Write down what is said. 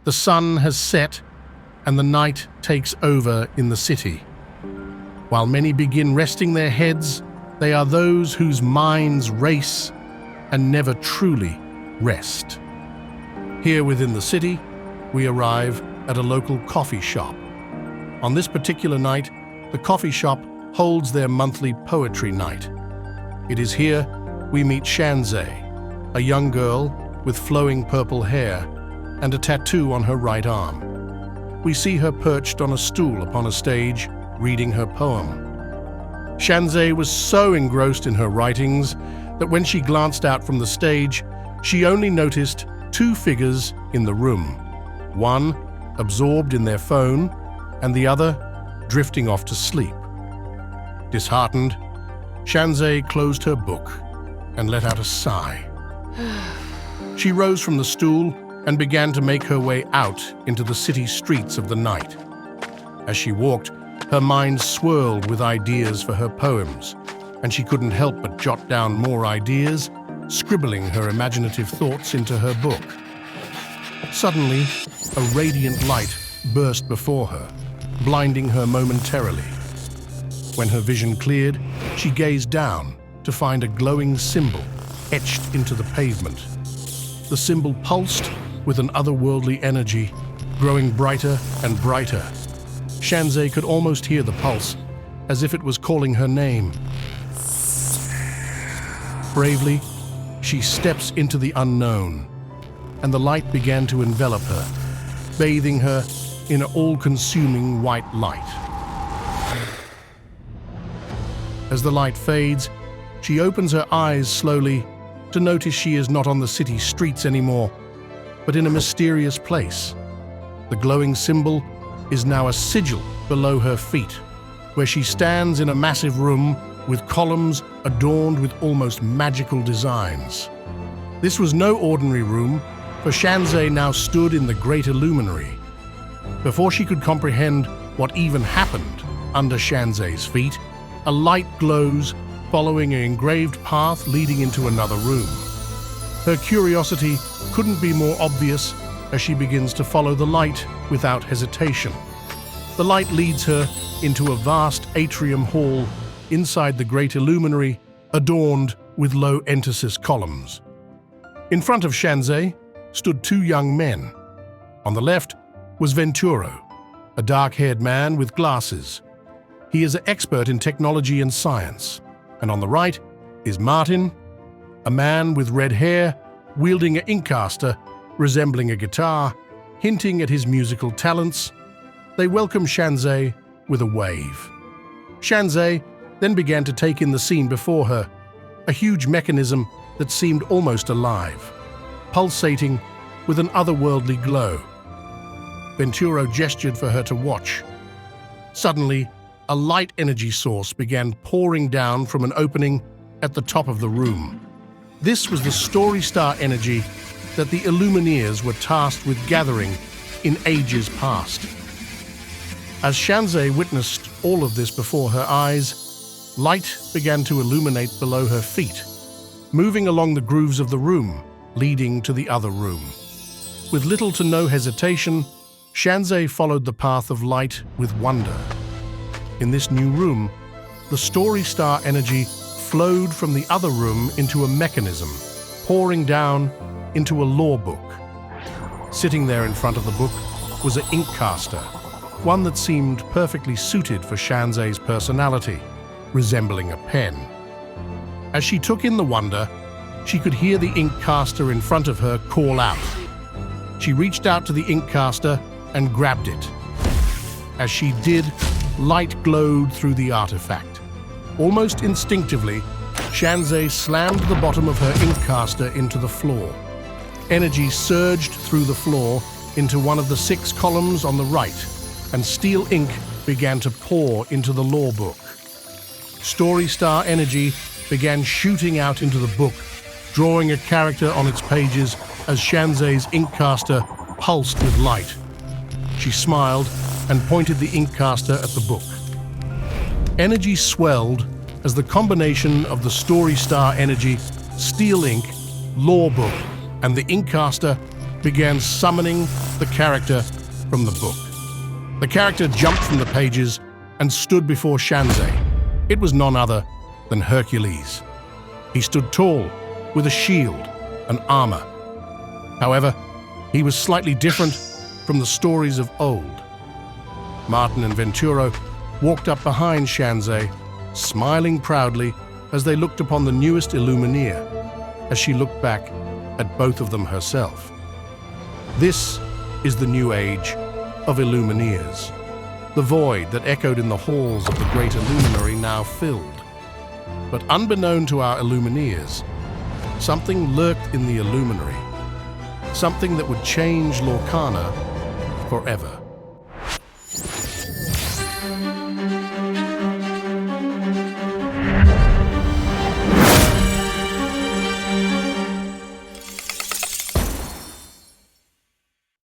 The sun has set, and the night takes over in the city. While many begin resting their heads, they are those whose minds race and never truly rest. Here within the city, we arrive at a local coffee shop. On this particular night, the coffee shop holds their monthly poetry night. It is here we meet Shanzay, a young girl with flowing purple hair and a tattoo on her right arm. We see her perched on a stool upon a stage, reading her poem. Shanzay was so engrossed in her writings that when she glanced out from the stage, she only noticed two figures in the room, one absorbed in their phone and the other drifting off to sleep. Disheartened, Shanzay closed her book and let out a sigh. She rose from the stool and began to make her way out into the city streets of the night. As she walked, her mind swirled with ideas for her poems, and she couldn't help but jot down more ideas, scribbling her imaginative thoughts into her book. Suddenly, a radiant light burst before her, blinding her momentarily. When her vision cleared, she gazed down to find a glowing symbol etched into the pavement. The symbol pulsed with an otherworldly energy, growing brighter and brighter. Shanzay could almost hear the pulse, as if it was calling her name. Bravely, she steps into the unknown, and the light began to envelop her, bathing her in an all-consuming white light. As the light fades, she opens her eyes slowly to notice she is not on the city streets anymore, but in a mysterious place. The glowing symbol is now a sigil below her feet, where she stands in a massive room with columns adorned with almost magical designs. This was no ordinary room, for Shanzay now stood in the Great Illuminary. Before she could comprehend what even happened under Shanzay's feet, a light glows, following an engraved path leading into another room. Her curiosity couldn't be more obvious as she begins to follow the light without hesitation. The light leads her into a vast atrium hall inside the Great Illuminary, adorned with low entasis columns. In front of Shanzay stood two young men. On the left was Venturo, a dark-haired man with glasses. He is an expert in technology and science. And on the right is Martin, a man with red hair, wielding an inkcaster resembling a guitar, hinting at his musical talents. They welcome Shanzay with a wave. Shanzay then began to take in the scene before her, a huge mechanism that seemed almost alive, pulsating with an otherworldly glow. Venturo gestured for her to watch. Suddenly, a light energy source began pouring down from an opening at the top of the room. This was the story star energy that the Illumineers were tasked with gathering in ages past. As Shanzay witnessed all of this before her eyes, light began to illuminate below her feet, moving along the grooves of the room, leading to the other room. With little to no hesitation, Shanzay followed the path of light with wonder. In this new room, the story star energy flowed from the other room into a mechanism, pouring down into a law book. Sitting there in front of the book was an inkcaster, one that seemed perfectly suited for Shanzay's personality, resembling a pen. As she took in the wonder, she could hear the inkcaster in front of her call out. She reached out to the inkcaster and grabbed it. As she did, light glowed through the artifact. Almost instinctively, Shanzay slammed the bottom of her inkcaster into the floor. Energy surged through the floor into one of the 6 columns on the right, and steel ink began to pour into the law book. Story star energy began shooting out into the book, drawing a character on its pages as Shanzay's inkcaster pulsed with light. She smiled and pointed the inkcaster at the book. Energy swelled as the combination of the story star energy, steel ink, law book, and the inkcaster began summoning the character from the book. The character jumped from the pages and stood before Shanzeh. It was none other than Hercules. He stood tall, with a shield and armor. However, he was slightly different from the stories of old. Martin and Venturo walked up behind Shanzeh, smiling proudly as they looked upon the newest Illumineer, as she looked back at both of them herself. This is the new age of Illumineers. The void that echoed in the halls of the great Illuminary now filled. But unbeknown to our Illumineers, something lurked in the Illuminary, something that would change Lorcana forever.